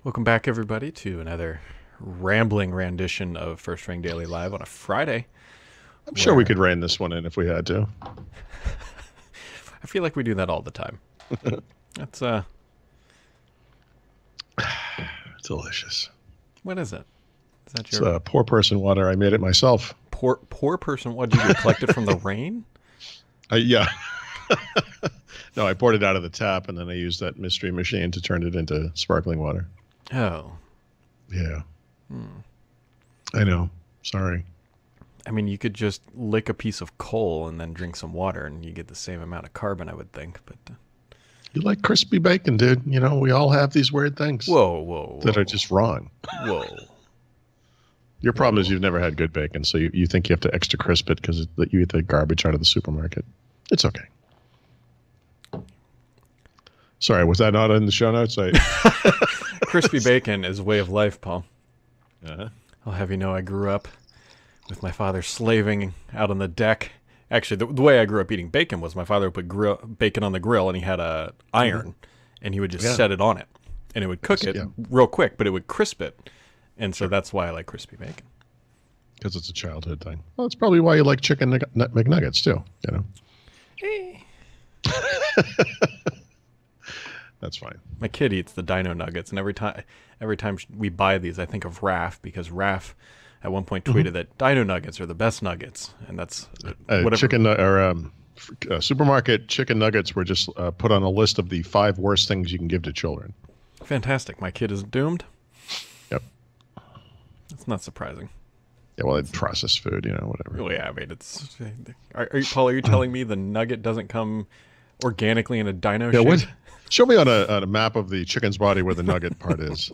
Welcome back, everybody, to another rambling rendition of First Ring Daily Live on a Friday. I'm sure we Where could rein this one in if we had to. I feel like we do that all the time. That's Delicious. what is it? Is that It's your poor person water. I made it myself. poor person? What did you collect it from the rain? Yeah. No, I poured it out of the tap and then I used that mystery machine to turn it into sparkling water. Oh, Yeah. I know. Sorry. I mean, you could just lick a piece of coal and then drink some water, and you get the same amount of carbon, I would think. But You like crispy bacon, dude. You know, we all have these weird things whoa, that are just wrong. whoa. Your problem is you've never had good bacon, so you think you have to extra crisp it because you eat the garbage out of the supermarket. It's okay. Sorry, was that not in the show notes? Crispy bacon is a way of life, Paul. Uh-huh. I'll have you know I grew up with my father slaving out on the deck. Actually, the way I grew up eating bacon was my father would put bacon on the grill, and he had a iron, and he would just set it on it, and it would cook it real quick, but it would crisp it, and so that's why I like crispy bacon. Because it's a childhood thing. Well, that's probably why you like chicken McNuggets too. You know. That's fine. My kid eats the Dino Nuggets, and every time we buy these, I think of Raph, because Raph at one point tweeted that Dino Nuggets are the best nuggets, and that's whatever. Supermarket chicken nuggets were just put on a list of the 5 worst things you can give to children. Fantastic. My kid is doomed. Yep. It's not surprising. Yeah, well, it's processed food, you know, whatever. Well, yeah, I mean, it's. Paul, are you telling me the nugget doesn't come organically in a dino shape? Show me on a map of the chicken's body where the nugget part is.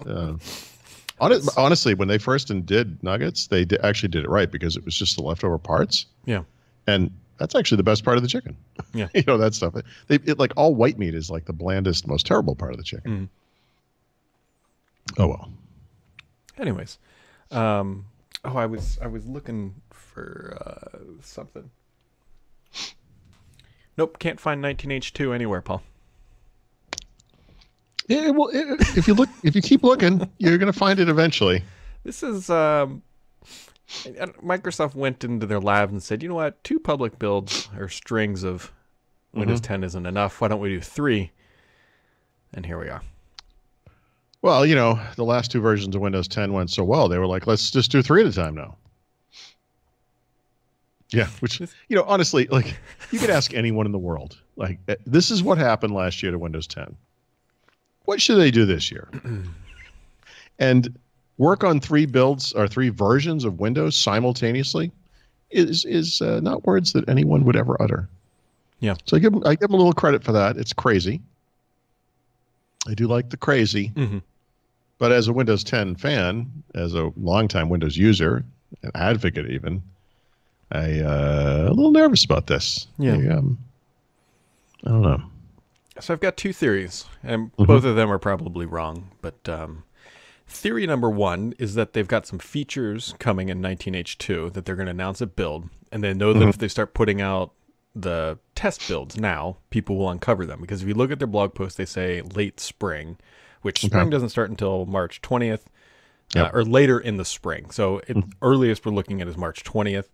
Honestly, when they first did nuggets, they actually did it right because it was just the leftover parts. Yeah. And that's actually the best part of the chicken. Yeah. You know, that stuff. Like all white meat is like the blandest, most terrible part of the chicken. Oh, well. Anyways. I was looking for something. Nope, can't find 19H2 anywhere, Paul. Yeah, well, if you keep looking, you're going to find it eventually. This is Microsoft went into their lab and said, you know what, 2 public builds or strings of Windows 10 isn't enough. Why don't we do 3? And here we are. Well, you know, the last 2 versions of Windows 10 went so well, they were like, let's just do 3 at a time now. Yeah, which, you know, honestly, like, you could ask anyone in the world. Like, this is what happened last year to Windows 10. What should they do this year? And work on 3 builds or 3 versions of Windows simultaneously is not words that anyone would ever utter. Yeah. So I give them a little credit for that. It's crazy. I do like the crazy. But as a Windows 10 fan, as a longtime Windows user, an advocate even, I'm a little nervous about this. Yeah. I don't know. So I've got 2 theories, and both of them are probably wrong. But theory number 1 is that they've got some features coming in 19H2 that they're going to announce at build, and they know that if they start putting out the test builds now, people will uncover them. Because if you look at their blog post, they say late spring, which spring doesn't start until March 20th, or later in the spring. So earliest we're looking at is March 20th,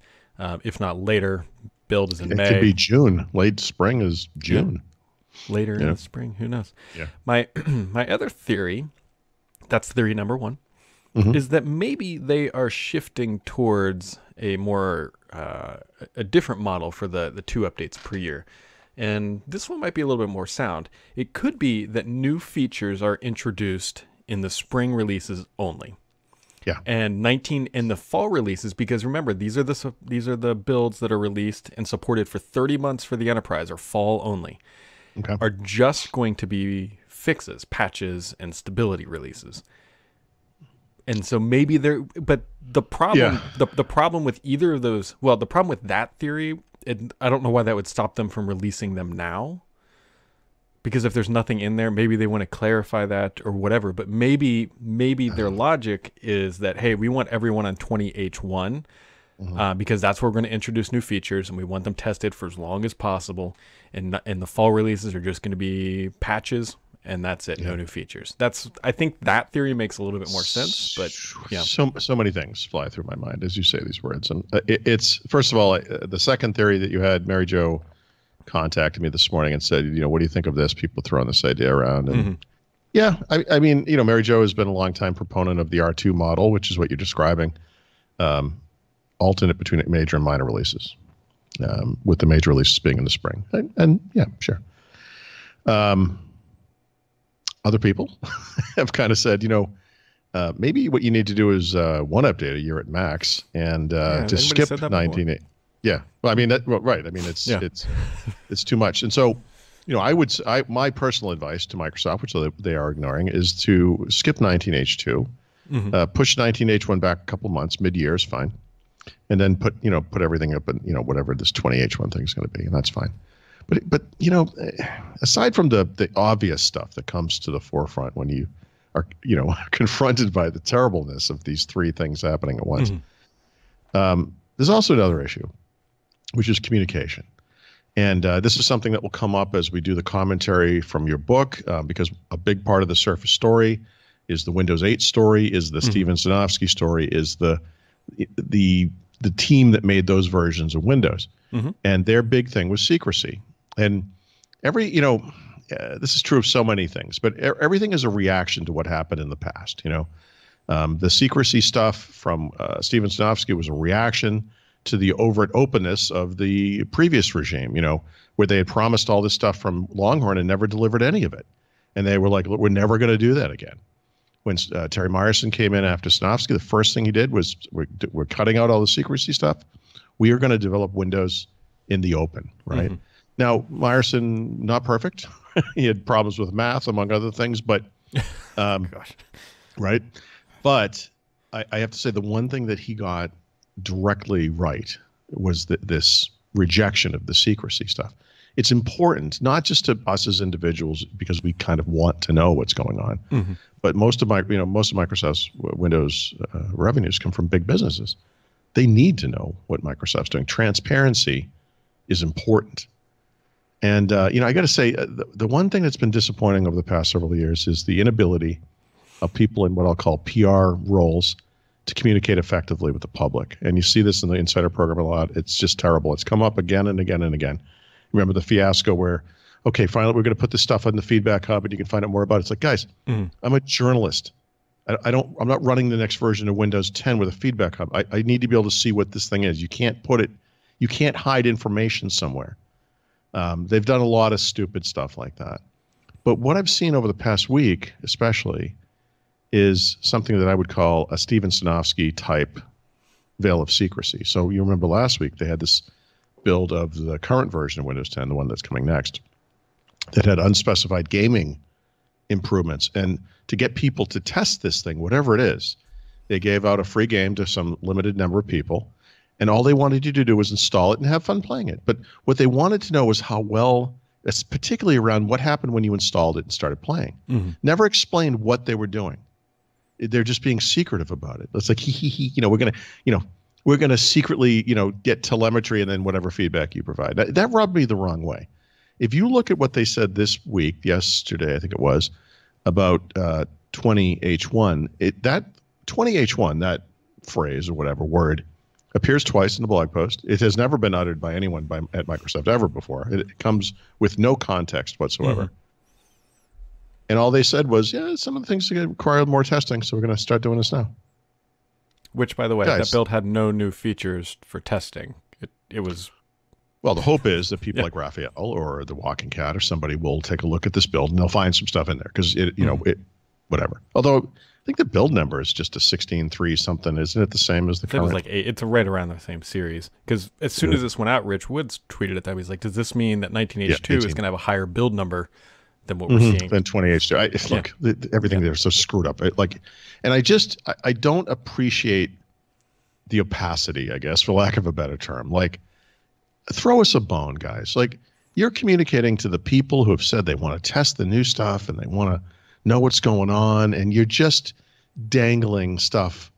if not later. Build is in May. It could be June. Late spring is June. Yeah. Later in the spring, who knows? Yeah. My other theory, that's theory number 1, is that maybe they are shifting towards a more a different model for the 2 updates per year. And this one might be a little bit more sound. It could be that new features are introduced in the spring releases only. Yeah. And in the fall releases, because remember, these are the builds that are released and supported for 30 months for the enterprise, or fall only. Are just going to be fixes, patches, and stability releases. And so maybe but the problem, the problem with either of those, well, the problem with that theory, I don't know why that would stop them from releasing them now. Because if there's nothing in there, maybe they want to clarify that or whatever. But maybe their logic is that, hey, we want everyone on 20H1 because that's where we're going to introduce new features, and we want them tested for as long as possible. And the fall releases are just going to be patches and that's it. No new features. I think that theory makes a little bit more sense, but yeah. So many things fly through my mind as you say these words. And it's, first of all, the second theory that you had, Mary Jo contacted me this morning and said, what do you think of this? People throwing this idea around. And yeah, I mean, Mary Jo has been a longtime proponent of the R2 model, which is what you're describing. Alternate between major and minor releases, with the major releases being in the spring. And yeah, sure. Other people have kind of said, maybe what you need to do is one update a year at max, and to skip 19.8. Yeah, well, I mean, right. I mean, it's too much. And so, my personal advice to Microsoft, which they are ignoring, is to skip 19H2, push 19H1 back a couple months, mid-year is fine, and then put everything up in, whatever this 20H1 thing is going to be, and that's fine. But aside from the obvious stuff that comes to the forefront when you are confronted by the terribleness of these three things happening at once, there's also another issue, which is communication. And this is something that will come up as we do the commentary from your book, because a big part of the Surface story is the Windows 8 story, is the Steven Sinofsky story, is the team that made those versions of Windows. And their big thing was secrecy. And this is true of so many things, but everything is a reaction to what happened in the past. The secrecy stuff from Steven Sinofsky was a reaction to the overt openness of the previous regime, where they had promised all this stuff from Longhorn and never delivered any of it. And they were like, look, we're never going to do that again. When Terry Myerson came in after Sinofsky, the first thing he did was, we're cutting out all the secrecy stuff. We are going to develop Windows in the open, right? Now, Myerson, not perfect. He had problems with math, among other things, but right. But I have to say the one thing that he got directly right was this rejection of the secrecy stuff. It's important, not just to us as individuals, because we kind of want to know what's going on, but most of Microsoft's Windows revenues come from big businesses. They need to know what Microsoft's doing. Transparency is important. And, I got to say, the one thing that's been disappointing over the past several years is the inability of people in what I'll call PR roles to communicate effectively with the public. And you see this in the Insider program a lot. It's just terrible. It's come up again and again and again. Remember the fiasco where, okay, finally we're going to put this stuff on the Feedback Hub and you can find out more about it. It's like, guys, I'm a journalist. I'm not running the next version of Windows 10 with a Feedback Hub. I need to be able to see what this thing is. You can't hide information somewhere. They've done a lot of stupid stuff like that. But what I've seen over the past week, especially, is something that I would call a Steven Sinofsky type veil of secrecy. So you remember last week they had this build of the current version of Windows 10, the one that's coming next, that had unspecified gaming improvements. And to get people to test this thing, whatever it is, they gave out a free game to some limited number of people. And all they wanted you to do was install it and have fun playing it. But what they wanted to know was how well, it's particularly around what happened when you installed it and started playing. Never explained what they were doing. They're just being secretive about it. It's like, we're gonna secretly, get telemetry and then whatever feedback you provide. That rubbed me the wrong way. If you look at what they said this week, yesterday I think it was, about 20H1, that 20H1, that phrase or whatever word, appears twice in the blog post. It has never been uttered by anyone at Microsoft ever before. It comes with no context whatsoever. And all they said was, yeah, some of the things require more testing, so we're going to start doing this now. Which, by the way, that build had no new features for testing. It was... Well, the hope is that people like Raphael or the Walking Cat or somebody will take a look at this build and they'll find some stuff in there because whatever. Although I think the build number is just a 16.3 something. Isn't it the same as the current? It was like 8. It's right around the same series. Because as soon as this went out, Rich Woods tweeted at that. He's like, does this mean that 19H2 is going to have a higher build number than what we're seeing? Than 20H2. Look, everything there is so screwed up. I don't appreciate the opacity, I guess, for lack of a better term. Like, throw us a bone, guys. Like, you're communicating to the people who have said they want to test the new stuff and they want to know what's going on, and you're just dangling stuff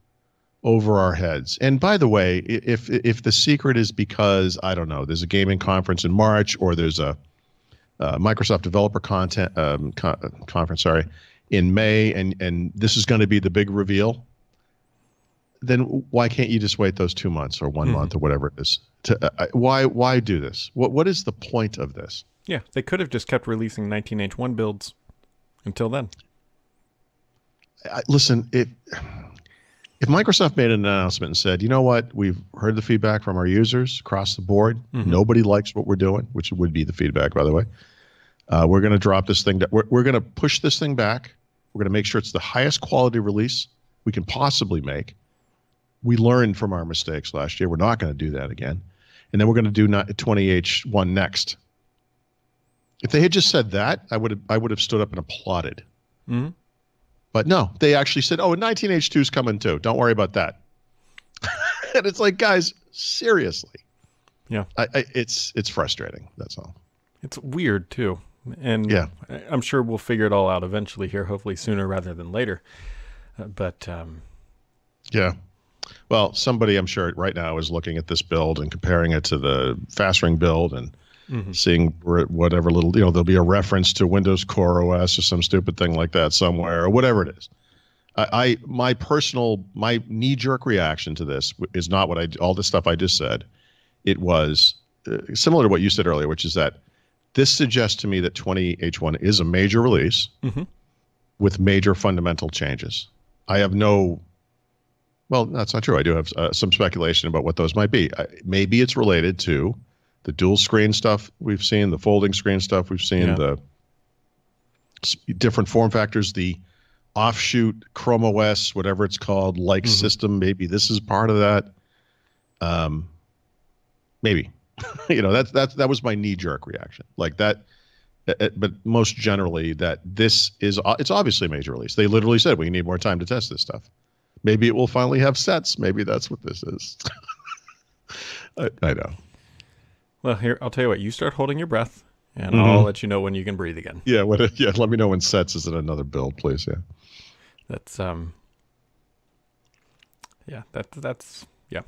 over our heads. And by the way, if the secret is because, I don't know, there's a gaming conference in March or there's a Microsoft Developer Conference, sorry, in May, and this is going to be the big reveal, then why can't you just wait those 2 months or 1 month or whatever it is? Why do this? What is the point of this? Yeah, they could have just kept releasing 19H1 builds until then. Listen, if Microsoft made an announcement and said, you know what, we've heard the feedback from our users across the board. Nobody likes what we're doing, which would be the feedback, by the way. We're going to drop this thing. We're going to push this thing back. We're going to make sure it's the highest quality release we can possibly make. We learned from our mistakes last year. We're not going to do that again. And then we're going to do 20H1 next. If they had just said that, I would have stood up and applauded. But no, they actually said, oh, 19H2 is coming too. Don't worry about that. And it's like, guys, seriously. Yeah. It's frustrating. That's all. It's weird too. And yeah, I'm sure we'll figure it all out eventually here, hopefully sooner rather than later. Yeah. Well, somebody I'm sure right now is looking at this build and comparing it to the fast ring build and seeing whatever little, there'll be a reference to Windows Core OS or some stupid thing like that somewhere or whatever it is. My knee-jerk reaction to this is not all the stuff I just said. It was similar to what you said earlier, which is that this suggests to me that 20H1 is a major release with major fundamental changes. I have well, that's not true. I do have some speculation about what those might be. Maybe it's related to the dual screen stuff we've seen, the folding screen stuff we've seen, the different form factors, the offshoot Chrome OS, whatever it's called, system. Maybe this is part of that. Maybe, that was my knee-jerk reaction, like that. But most generally, that it's obviously a major release. They literally said we need more time to test this stuff. Maybe it will finally have sets. Maybe that's what this is. I know. Well, here, I'll tell you what. You start holding your breath, and I'll let you know when you can breathe again. Yeah, let me know when sets is in another build, please. Yeah. That's yeah.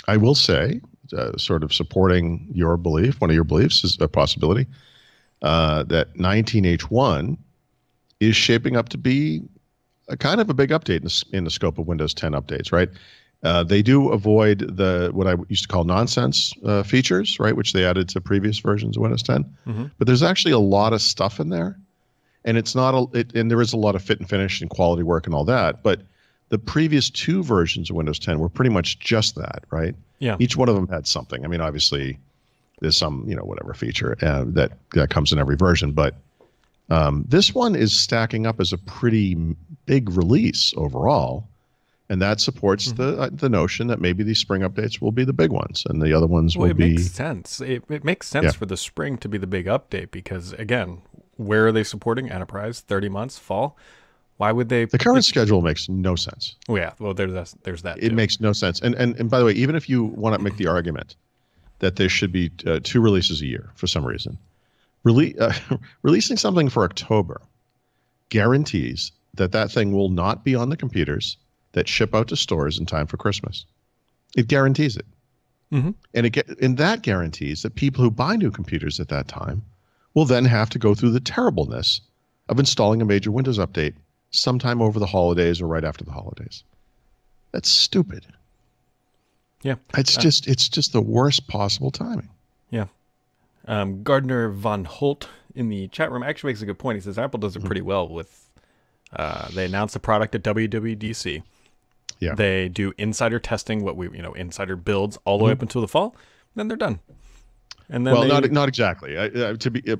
I will say, sort of supporting your belief, one of your beliefs is a possibility that 19H1 is shaping up to be a kind of a big update in the scope of Windows 10 updates, right? They do avoid what I used to call nonsense features, right, which they added to previous versions of Windows 10. But there's actually a lot of stuff in there, and and there is a lot of fit and finish and quality work and all that. But the previous 2 versions of Windows 10 were pretty much just that, right? Yeah. Each one of them had something. I mean, obviously, there's some whatever feature that comes in every version, but this one is stacking up as a pretty big release overall. And that supports the notion that maybe these spring updates will be the big ones, and the other ones will be. It makes sense. It makes sense for the spring to be the big update because, again, where are they supporting enterprise? 30 months, fall. Why would they? The current schedule makes no sense. Oh yeah, well there's that. It makes no sense. And by the way, even if you want to make the argument that there should be 2 releases a year for some reason, releasing something for October guarantees that thing will not be on the computers that ship out to stores in time for Christmas. It guarantees it. And that guarantees that people who buy new computers at that time will then have to go through the terribleness of installing a major Windows update sometime over the holidays or right after the holidays. That's stupid. Yeah. It's just the worst possible timing. Yeah. Gardner Von Holt in the chat room actually makes a good point. He says Apple does it pretty well with they announce the product at WWDC. Yeah. They do insider testing, insider builds all the way up until the fall. Then they're done. And then not exactly.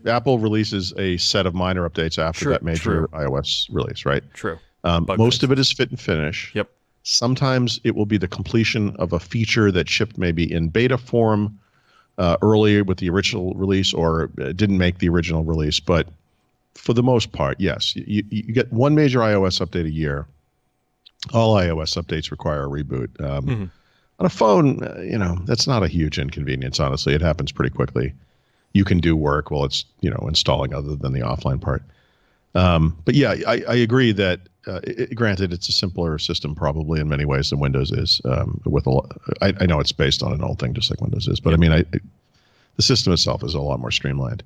Apple releases a set of minor updates after that major iOS release, right? True. Most of it is fit and finish. Yep. Sometimes it will be the completion of a feature that shipped maybe in beta form earlier with the original release or didn't make the original release. But for the most part, yes, you get one major iOS update a year. All iOS updates require a reboot. On a phone, that's not a huge inconvenience, honestly. It happens pretty quickly. You can do work while it's, installing other than the offline part. But yeah, I agree that, granted, it's a simpler system probably in many ways than Windows is. I know it's based on an old thing just like Windows is, but I mean, the system itself is a lot more streamlined.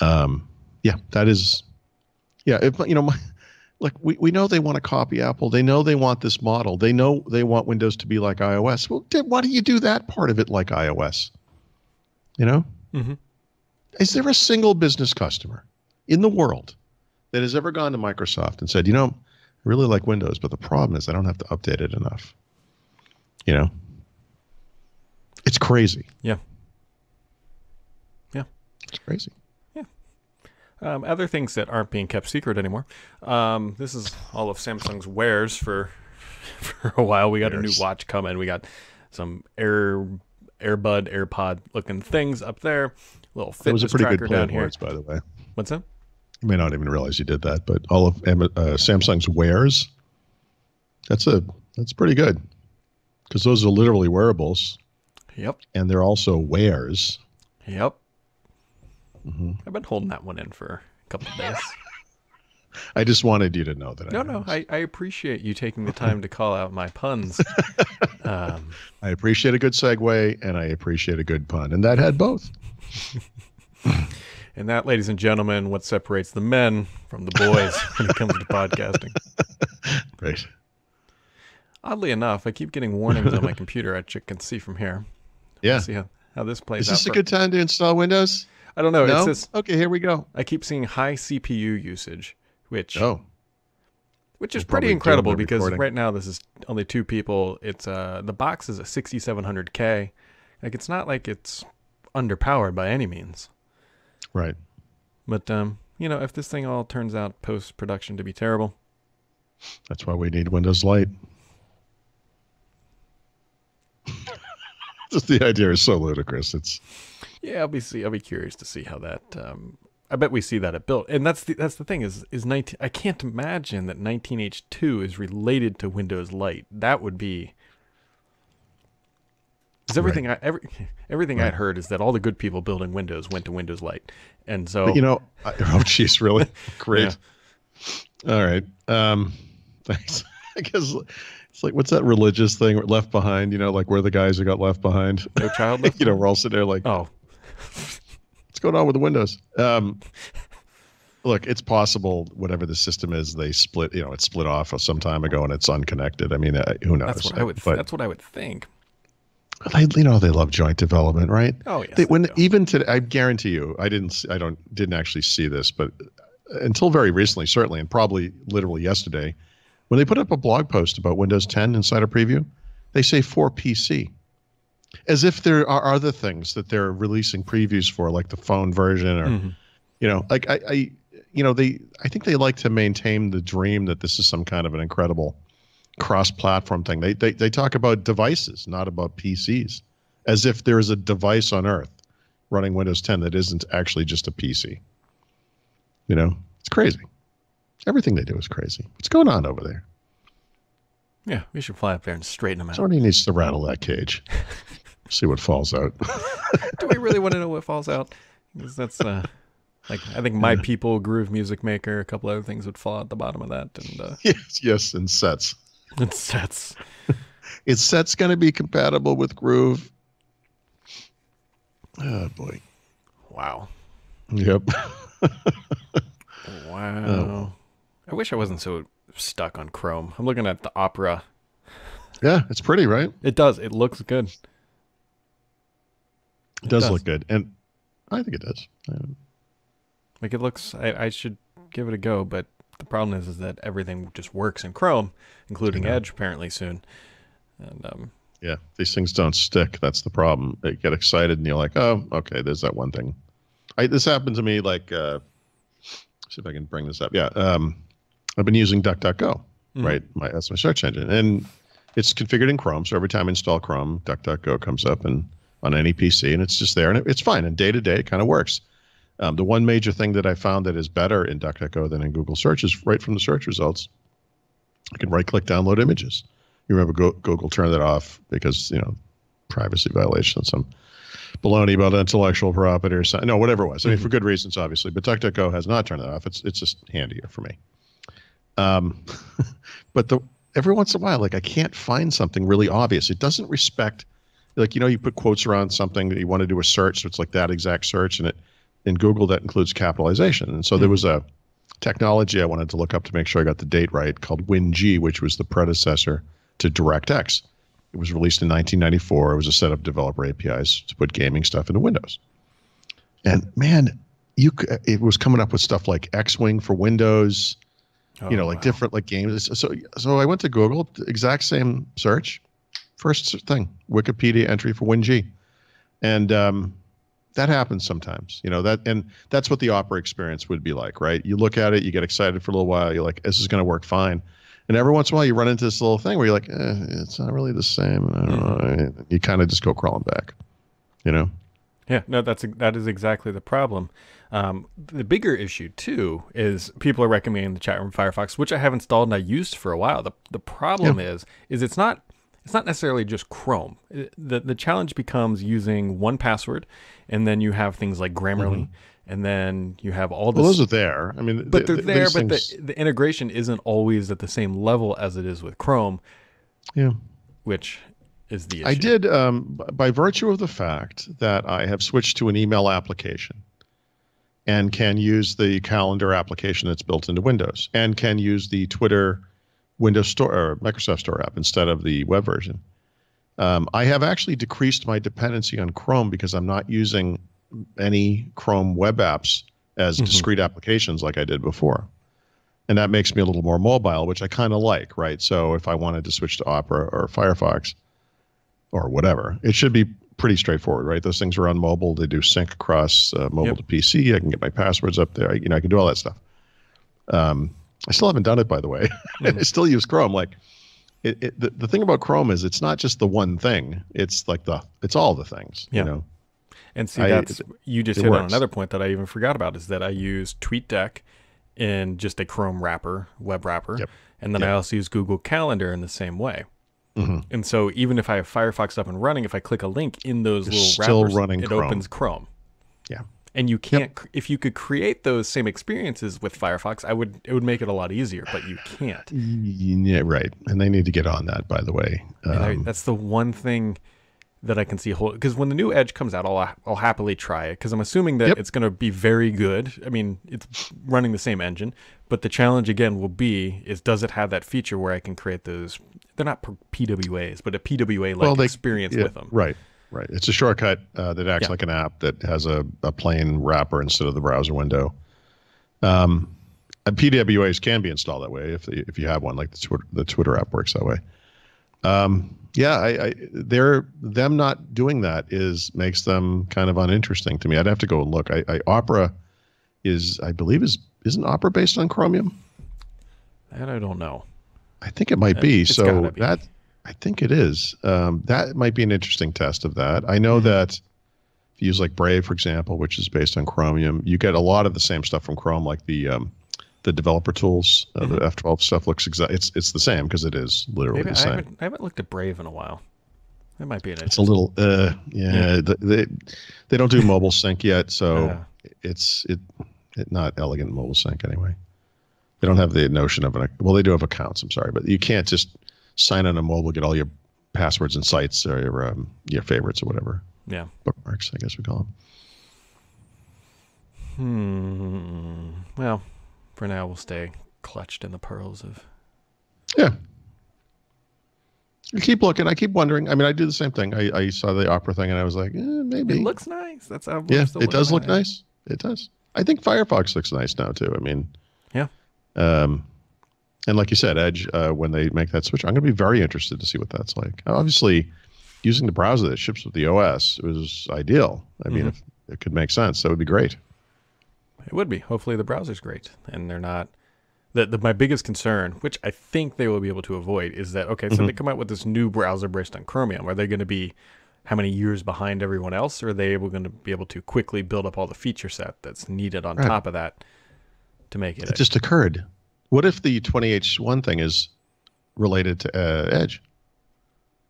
Yeah, that is, yeah. If, like we know they want to copy Apple. They know they want this model. They know they want Windows to be like iOS. Well, why do you do that part of it like iOS? Mm-hmm. Is there a single business customer in the world that has ever gone to Microsoft and said, I really like Windows, but the problem is I don't have to update it enough? It's crazy. Yeah. Yeah. It's crazy. Yeah. Other things that aren't being kept secret anymore. This is all of Samsung's wares for a while. We got a new watch coming. We got some AirBud, AirPod looking things up there. Little fitness was a pretty tracker good play down of here. words, by the way. What's that? You may not even realize you did that, but all of Samsung's wares, that's pretty good, because those are literally wearables. Yep. And they're also wares. Yep. Mm-hmm. I've been holding that one in for a couple of days. I just wanted you to know that. No, I appreciate you taking the time to call out my puns. I appreciate a good segue, and I appreciate a good pun, and that had both. And that, ladies and gentlemen, what separates the men from the boys when it comes to podcasting. Right. Oddly enough, I keep getting warnings on my computer, as you can see from here. Yeah. We'll see how this plays out. Is this a good time to install Windows? I don't know. No? It's just, okay, here we go. I keep seeing high CPU usage, which is We'll pretty incredible because recording. right now this is only 2 people. It's the box is a 6700K. Like, it's not like it's underpowered by any means. Right. But if this thing all turns out post-production to be terrible, that's why we need Windows Lite. Just the idea is so ludicrous. I'll be curious to see how that. I bet we see that at build, and that's the thing is 19. I can't imagine that 19H2 is related to Windows Lite. That would be. Because everything everything Right. I'd heard is that all the good people building Windows went to Windows Lite, and so oh geez, really? Great. Yeah. All right. Thanks. I guess it's like, what's that religious thing? Left Behind. Like where the guys who got left behind. No Child Left Behind? We're all sitting there like, oh, what's going on with the Windows? Look, it's possible whatever the system is, they split. It split off some time ago and it's unconnected. I mean, who knows? that's what I would. That's what I would think. They love joint development, right? Oh yes. Even today, I guarantee you, I didn't actually see this, but until very recently, certainly, and probably literally yesterday, when they put up a blog post about Windows 10 inside a preview, they say for PC, as if there are other things that they're releasing previews for, like the phone version, or like I think they like to maintain the dream that this is some kind of an incredible cross-platform thing. They talk about devices, not about PCs, as if there is a device on Earth running Windows 10 that isn't actually just a PC. It's crazy. Everything they do is crazy. What's going on over there? Yeah, we should fly up there and straighten them out. Somebody needs to rattle that cage. See what falls out. Do we really want to know what falls out? Because that's I think My People, Groove Music Maker, a couple other things would fall out the bottom of that. And yes, and sets. And sets. Is sets going to be compatible with Groove? Oh boy. Wow. Yep. Wow. Oh. I wish I wasn't so stuck on Chrome. I'm looking at the Opera. Yeah, it's pretty, right? It does. It looks good. It does look good. And I think it does. Like, it looks, I should give it a go, but the problem is that everything just works in Chrome, including Edge apparently soon. And yeah, these things don't stick. That's the problem. They get excited and you're like, oh, okay, there's that one thing. This happened to me like, see if I can bring this up. Yeah, I've been using DuckDuckGo, right? That's my search engine. And it's configured in Chrome, so every time I install Chrome, DuckDuckGo comes up and on any PC, and it's just there, and it's fine. And day to day, it kind of works. The one major thing that I found that is better in DuckDuckGo than in Google Search is right from the search results, I can right-click download images. You remember Google turned that off because, privacy violation, some baloney about intellectual property or something. No, whatever it was. I mean, for good reasons, obviously. But DuckDuckGo has not turned that off. It's just handier for me. But every once in a while, like, I can't find something really obvious. It doesn't respect, like, you put quotes around something that you want to do a search, so it's like that exact search, and in Google that includes capitalization. And so there was a technology I wanted to look up to make sure I got the date right called WinG, which was the predecessor to DirectX. It was released in 1994. It was a set of developer APIs to put gaming stuff into Windows. And man, it was coming up with stuff like X-Wing for Windows, like different like games. So I went to Google, exact same search, first thing, Wikipedia entry for WinG. And that happens sometimes, and that's what the Opera experience would be like, right? You look at it, you get excited for a little while, you're like, this is going to work fine. And every once in a while you run into this little thing where you're like, it's not really the same. I don't know. You kind of just go crawling back, Yeah, no, that is exactly the problem. The bigger issue too is people are recommending the chat room Firefox, which I have installed and I used for a while. The problem is it's not necessarily just Chrome. The challenge becomes using one password, and then you have things like Grammarly, and then you have all this. Well, those are there. I mean, but they're there, but the integration isn't always at the same level as it is with Chrome. Yeah, which is the issue. I did, by virtue of the fact that I have switched to an email application and can use the calendar application that's built into Windows and can use the Twitter Windows Store or Microsoft Store app instead of the web version. I have actually decreased my dependency on Chrome because I'm not using any Chrome web apps as discrete applications like I did before. And that makes me a little more mobile, which I kind of like, right? So if I wanted to switch to Opera or Firefox or whatever, it should be pretty straightforward, right? Those things are on mobile. They do sync across mobile to PC. I can get my passwords up there. I can do all that stuff. I still haven't done it, by the way. I still use Chrome. Like the thing about Chrome is it's not just the one thing. It's like it's all the things, And see, you just hit on another point that I even forgot about is that I use TweetDeck in just a Chrome wrapper, web wrapper. And then I also use Google Calendar in the same way. And so even if I have Firefox up and running, if I click a link in those little wrappers, it opens Chrome. Yeah. And you can't, if you could create those same experiences with Firefox, it would make it a lot easier, but you can't. Yeah, right. And they need to get on that, by the way. That's the one thing that I can see, because when the new Edge comes out, I'll happily try it, because I'm assuming that it's going to be very good. I mean, it's running the same engine, but the challenge again will be does it have that feature where I can create those? They're not PWAs, but a PWA-like experience with them. Right. Right. It's a shortcut that acts like an app that has a plain wrapper instead of the browser window. PWAs can be installed that way if you have one, like the Twitter app works that way. Them not doing that makes them kind of uninteresting to me. I'd have to go and look. Opera isn't Opera based on Chromium? That I don't know. I think it might be. So that I think it is. That might be an interesting test of that. I know that if you use like Brave, for example, which is based on Chromium, you get a lot of the same stuff from Chrome, like the developer tools. The F12 stuff looks it's the same because it is literally the same. I haven't looked at Brave in a while. That might be an It's a little they don't do mobile sync yet, so it's not elegant mobile sync anyway. They don't have the notion of they do have accounts, I'm sorry, but you can't just sign on a mobile, get all your passwords and sites or your favorites or whatever. Yeah. Bookmarks, I guess we call them. Well, for now, we'll stay clutched in the pearls of. Yeah. I keep looking. I keep wondering. I mean, I do the same thing. I saw the Opera thing and I was like, maybe. It looks nice. That's how. Yeah, it does look nice. It does. I think Firefox looks nice now too. I mean. Yeah. And like you said, Edge, when they make that switch, I'm going to be very interested to see what that's like. Obviously, using the browser that ships with the OS was ideal. I mean, if it could make sense, that would be great. It would be. Hopefully the browser's great. And they're not... My biggest concern, which I think they will be able to avoid, is that, okay, so they come out with this new browser based on Chromium. Are they going to be how many years behind everyone else? Or are they going to be able to quickly build up all the feature set that's needed on top of that to make it... It just occurred. What if the 20H1 thing is related to Edge,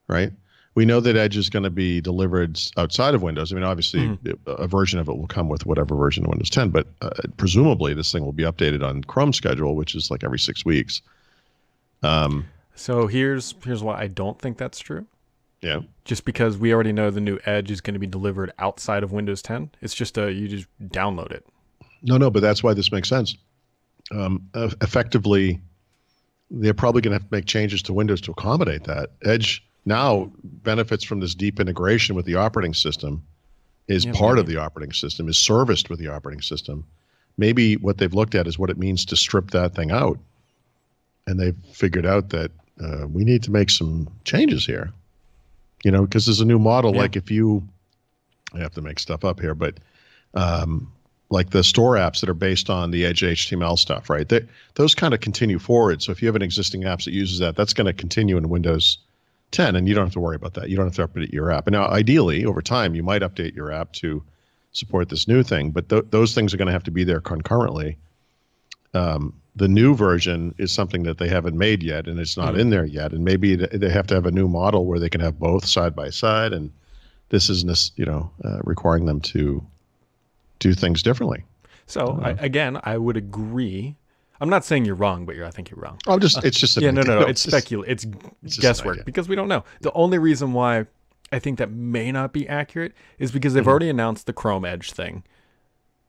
right? We know that Edge is going to be delivered outside of Windows. I mean, obviously, a version of it will come with whatever version of Windows 10, but presumably this thing will be updated on Chrome schedule, which is like every 6 weeks. So here's why I don't think that's true. Yeah. Just because we already know the new Edge is going to be delivered outside of Windows 10. It's just you just download it. No, but that's why this makes sense. Effectively, they're probably going to have to make changes to Windows to accommodate that. Edge now benefits from this deep integration with the operating system, is part of the operating system, is serviced with the operating system. Maybe what they've looked at is what it means to strip that thing out. And they've figured out that we need to make some changes here. Because there's a new model. Like if you, I have to make stuff up here, but like the store apps that are based on the Edge HTML stuff, right? Those kind of continue forward. So if you have an existing app that uses that, that's going to continue in Windows 10, and you don't have to worry about that. You don't have to update your app. And now, ideally, over time, you might update your app to support this new thing, but those things are going to have to be there concurrently. The new version is something that they haven't made yet, and it's not in there yet. And maybe they have to have a new model where they can have both side by side. And this is, requiring them to do things differently. So I would agree. I'm not saying you're wrong, but I think you're wrong. It's just no. It's speculation. It's guesswork because we don't know. The only reason why I think that may not be accurate is because they've already announced the Chrome Edge thing.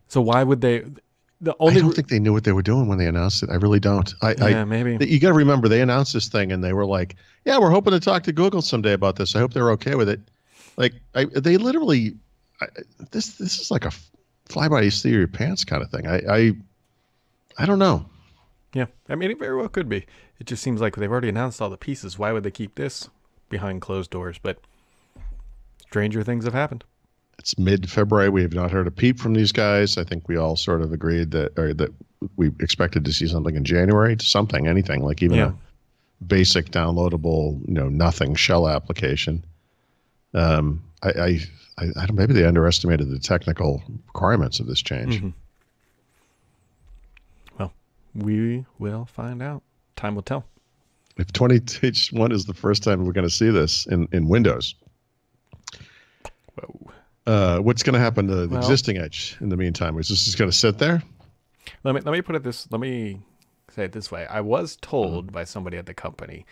So why would they? I don't think they knew what they were doing when they announced it. I really don't. Maybe. You got to remember, they announced this thing and they were like, yeah, we're hoping to talk to Google someday about this. I hope they're okay with it. Like, they literally, this is like a fly by the seat of your pants kind of thing. I don't know. Yeah. I mean, it very well could be. It just seems like they've already announced all the pieces. Why would they keep this behind closed doors? But stranger things have happened. It's mid-February. We have not heard a peep from these guys. I think we all sort of agreed that we expected to see something in January, anything, like even a basic downloadable, nothing shell application. I don't. Maybe they underestimated the technical requirements of this change. Mm-hmm. Well, we will find out. Time will tell. If 2021 is the first time we're going to see this in Windows. Whoa. What's going to happen to the existing Edge in the meantime? Is this just going to sit there? Let me put it this. Let me say it this way. I was told by somebody at the company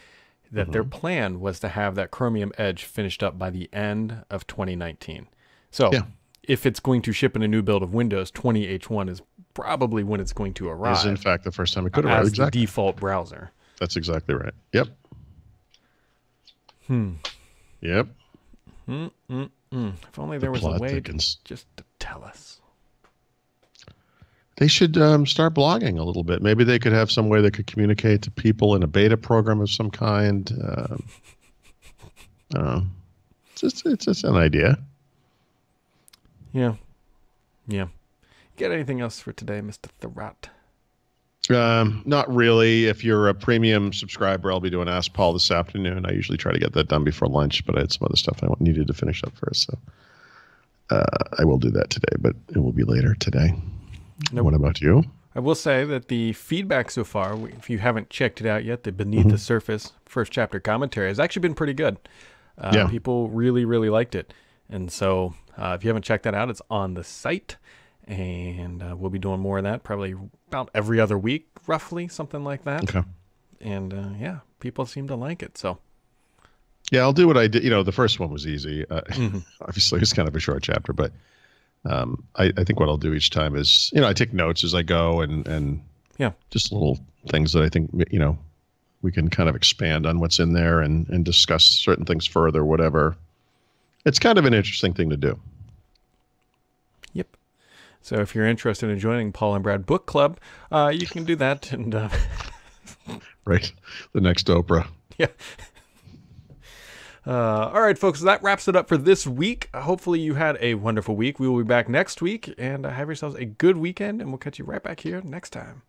that their plan was to have that Chromium Edge finished up by the end of 2019. So if it's going to ship in a new build of Windows, 20H1 is probably when it's going to arrive. Is in fact the first time it could arrive. As the default browser. That's exactly right. Yep. Yep. If only there was a way just to tell us. They should start blogging a little bit. Maybe they could have some way they could communicate to people in a beta program of some kind. It's just an idea. Yeah. Get anything else for today, Mr. Thurrott? Not really. If you're a premium subscriber, I'll be doing Ask Paul this afternoon. I usually try to get that done before lunch, but I had some other stuff I needed to finish up first. So I will do that today, but it will be later today. Nope. What about you? I will say that the feedback so far, if you haven't checked it out yet, the Beneath the Surface first chapter commentary has actually been pretty good. People really, really liked it. And so if you haven't checked that out, it's on the site. And we'll be doing more of that probably about every other week, roughly, something like that. Okay. And people seem to like it. So yeah, I'll do what I did. The first one was easy. Obviously, it's kind of a short chapter, but I think what I'll do each time is, I take notes as I go and just little things that I think, we can kind of expand on what's in there and discuss certain things further, whatever. It's kind of an interesting thing to do. Yep. So if you're interested in joining Paul and Brad Book Club, you can do that. And right. The next Oprah. Yeah. All right, folks, that wraps it up for this week. Hopefully you had a wonderful week. We will be back next week, and have yourselves a good weekend, and we'll catch you right back here next time.